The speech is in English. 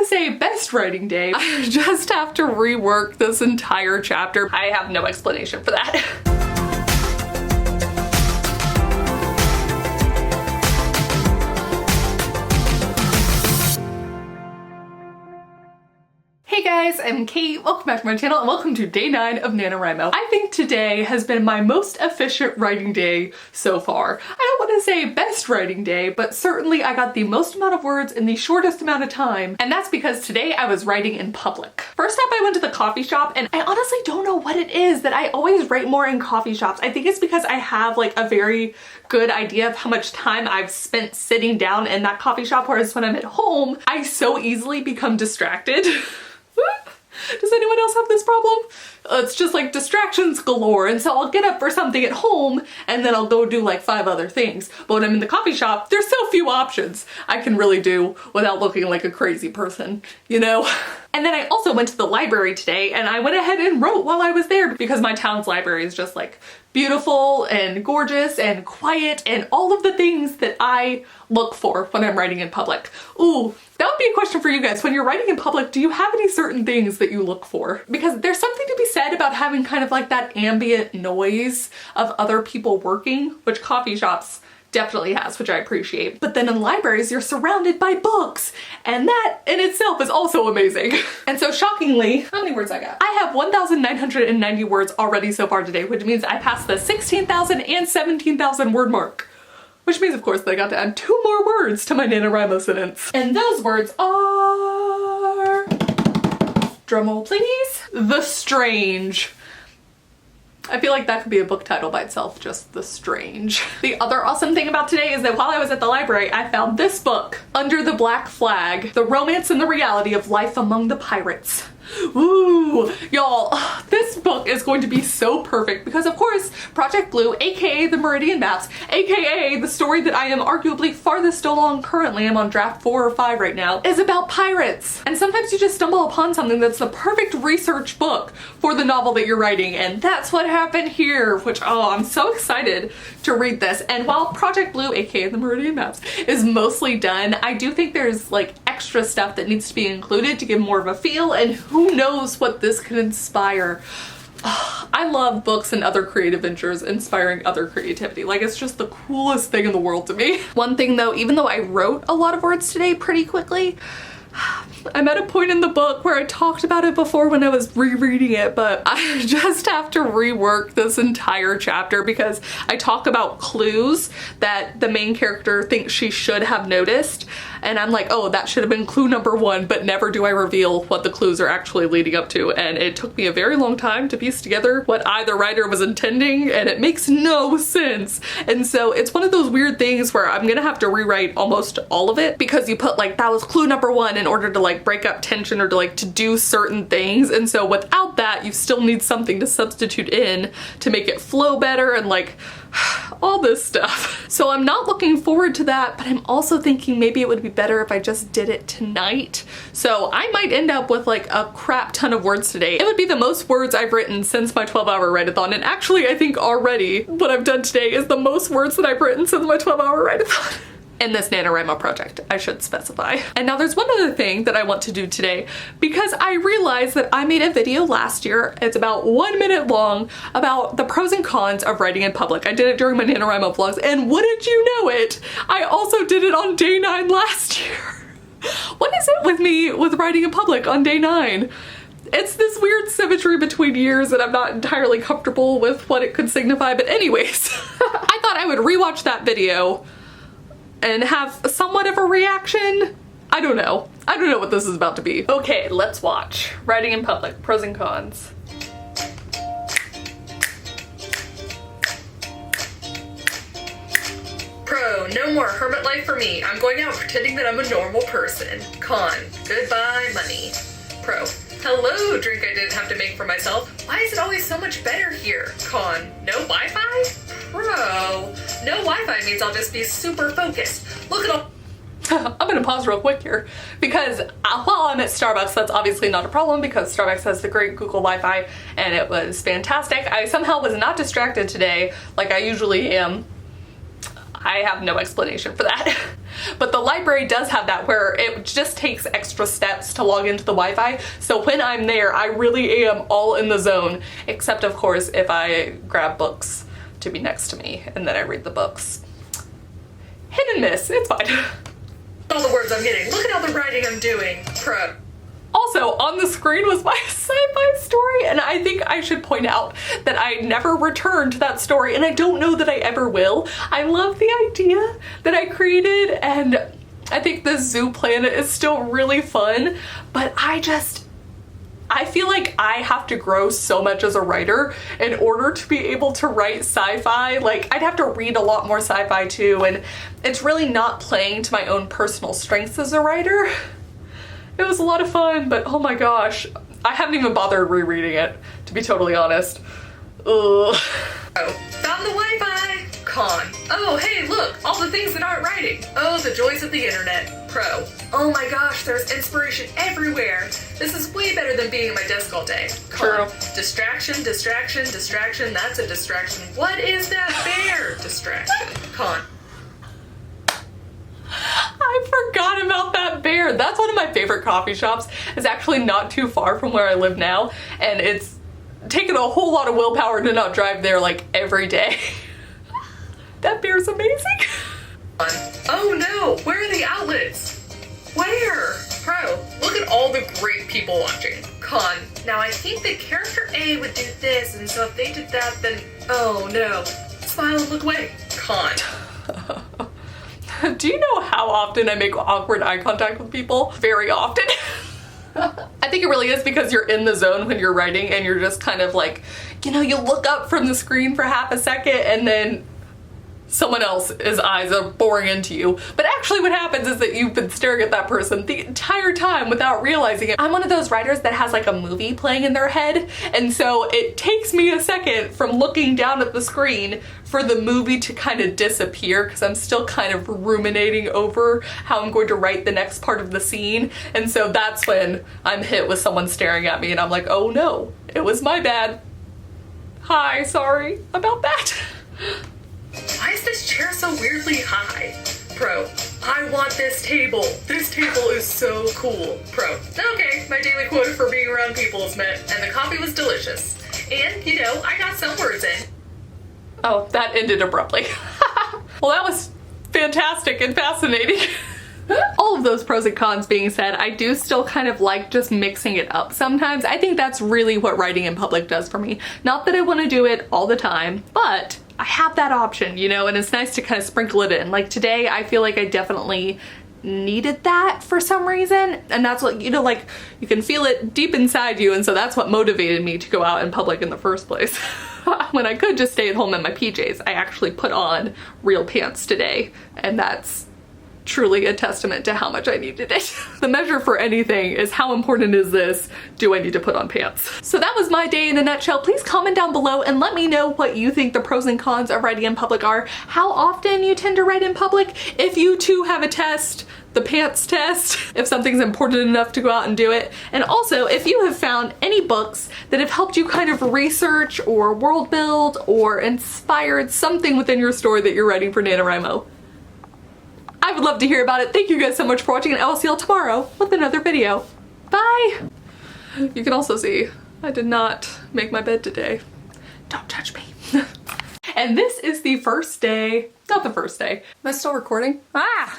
want to say best writing day. I just have to rework this entire chapter. I have no explanation for that. Hey guys, I'm Kate. Welcome back to my channel and welcome to day 9 of NaNoWriMo. I think today has been my most efficient writing day so far. I don't want to say best writing day, but certainly I got the most amount of words in the shortest amount of time, and that's because today I was writing in public. First up, I went to the coffee shop, and I honestly don't know what it is that I always write more in coffee shops. I think it's because I have like a very good idea of how much time I've spent sitting down in that coffee shop, whereas when I'm at home, I so easily become distracted. Does anyone else have this problem? It's just like distractions galore, and so I'll get up for something at home and then I'll go do like 5 other things. But when I'm in the coffee shop, there's so few options I can really do without looking like a crazy person, you know? And then I also went to the library today and I went ahead and wrote while I was there because my town's library is just like beautiful and gorgeous and quiet and all of the things that I look for when I'm writing in public. Ooh, that would be a question for you guys. When you're writing in public, do you have any certain things that you look for? Because there's something to be said about having kind of like that ambient noise of other people working, which coffee shops definitely has, which I appreciate. But then in libraries, you're surrounded by books, and that in itself is also amazing. And so shockingly, how many words I got? I have 1,990 words already so far today, which means I passed the 16,000 and 17,000 word mark. Which means, of course, that I got to add 2 more words to my NaNoWriMo sentence. And those words are... drumroll please. The Strange. I feel like that could be a book title by itself, just The Strange. The other awesome thing about today is that while I was at the library, I found this book, Under the Black Flag, The Romance and the Reality of Life Among the Pirates. Ooh, y'all, this book is going to be so perfect because of course Project Blue, aka the Meridian Maps, aka the story that I am arguably farthest along currently, I'm on draft 4 or 5 right now, is about pirates. And sometimes you just stumble upon something that's the perfect research book for the novel that you're writing, and that's what happened here, which, oh, I'm so excited to read this. And while Project Blue, aka the Meridian Maps, is mostly done, I do think there's like extra stuff that needs to be included to give more of a feel, and who knows what this can inspire. I love books and other creative ventures inspiring other creativity. Like, it's just the coolest thing in the world to me. One thing though, even though I wrote a lot of words today pretty quickly, I'm at a point in the book where I talked about it before when I was rereading it, but I just have to rework this entire chapter because I talk about clues that the main character thinks she should have noticed, and I'm like, oh, that should have been clue number 1, but never do I reveal what the clues are actually leading up to, and it took me a very long time to piece together what either writer was intending, and it makes no sense. And so it's one of those weird things where I'm gonna have to rewrite almost all of it because you put like, that was clue number 1 in order to like break up tension or to like to do certain things, and so without that you still need something to substitute in to make it flow better and like all this stuff. So I'm not looking forward to that, but I'm also thinking maybe it would be better if I just did it tonight. So I might end up with like a crap ton of words today. It would be the most words I've written since my 12-hour write-a-thon, and actually I think already what I've done today is the most words that I've written since my 12-hour write-a-thon. In this NaNoWriMo project, I should specify. And now there's one other thing that I want to do today because I realized that I made a video last year, it's about 1 minute long, about the pros and cons of writing in public. I did it during my NaNoWriMo vlogs, and wouldn't you know it, I also did it on day 9 last year. What is it with me with writing in public on day 9? It's this weird symmetry between years and I'm not entirely comfortable with what it could signify, but anyways, I thought I would rewatch that video and have somewhat of a reaction. I don't know. I don't know what this is about to be. Okay, let's watch. Writing in public, pros and cons. Pro, no more hermit life for me. I'm going out pretending that I'm a normal person. Con, goodbye money. Pro, hello, drink I didn't have to make for myself. Why is it always so much better here? Con, no Wi-Fi? Pro, no Wi-Fi means I'll just be super focused. Look at all. I'm gonna pause real quick here because while I'm at Starbucks, that's obviously not a problem because Starbucks has the great Google Wi-Fi and it was fantastic. I somehow was not distracted today like I usually am. I have no explanation for that. But the library does have that where it just takes extra steps to log into the Wi-Fi. So when I'm there, I really am all in the zone, except of course if I grab books to be next to me and then I read the books. Hit and miss, it's fine. All the words I'm getting. Look at all the writing I'm doing. Pro. Also, on the screen was my sci-fi story, and I think I should point out that I never returned to that story, and I don't know that I ever will. I love the idea that I created, and I think the zoo planet is still really fun, but I feel like I have to grow so much as a writer in order to be able to write sci-fi. Like, I'd have to read a lot more sci-fi too, and it's really not playing to my own personal strengths as a writer. It was a lot of fun, but oh my gosh, I haven't even bothered rereading it, to be totally honest. Ugh. Oh, found the Wi-Fi. Con. Oh, hey, look, all the things that aren't writing. Oh, the joys of the internet. Pro. Oh my gosh, there's inspiration everywhere. This is way better than being at my desk all day. Con. True. Distraction, distraction, distraction. That's a distraction. What is that bear? Distraction. Con. I forgot about that bear. That's one of my favorite coffee shops. It's actually not too far from where I live now, and it's taken a whole lot of willpower to not drive there like every day. That bear's amazing. Oh no, where are the outlets? Where? Pro, look at all the great people watching. Con, now I think that character A would do this, and so if they did that, then, oh no. Smile and look away. Con. Do you know how often I make awkward eye contact with people? Very often. I think it really is because you're in the zone when you're writing and you're just kind of like, you know, you look up from the screen for half a second and then someone else's eyes are boring into you. But actually what happens is that you've been staring at that person the entire time without realizing it. I'm one of those writers that has like a movie playing in their head, and so it takes me a second from looking down at the screen for the movie to kind of disappear because I'm still kind of ruminating over how I'm going to write the next part of the scene. And so that's when I'm hit with someone staring at me and I'm like, oh no, it was my bad. Hi, sorry about that. Why is this chair so weirdly high? Pro, I want this table. This table is so cool. Pro, okay, my daily quota for being around people is met, and the coffee was delicious. And, you know, I got some words in. Oh, that ended abruptly. Well, that was fantastic and fascinating. All of those pros and cons being said, I do still kind of like just mixing it up sometimes. I think that's really what writing in public does for me. Not that I want to do it all the time, but I have that option, you know, and it's nice to kind of sprinkle it in. Like today, I feel like I definitely needed that for some reason, and that's what, you know, like you can feel it deep inside you, and so that's what motivated me to go out in public in the first place. When I could just stay at home in my PJs, I actually put on real pants today, and that's truly a testament to how much I needed it. The measure for anything is how important is this? Do I need to put on pants? So that was my day in a nutshell. Please comment down below and let me know what you think the pros and cons of writing in public are, how often you tend to write in public, if you too have a test, the pants test, if something's important enough to go out and do it, and also if you have found any books that have helped you kind of research or world build or inspired something within your story that you're writing for NaNoWriMo. I would love to hear about it. Thank you guys so much for watching, and I will see y'all tomorrow with another video. Bye! You can also see I did not make my bed today. Don't judge me. And this is the first day, not the first day. Am I still recording? Ah!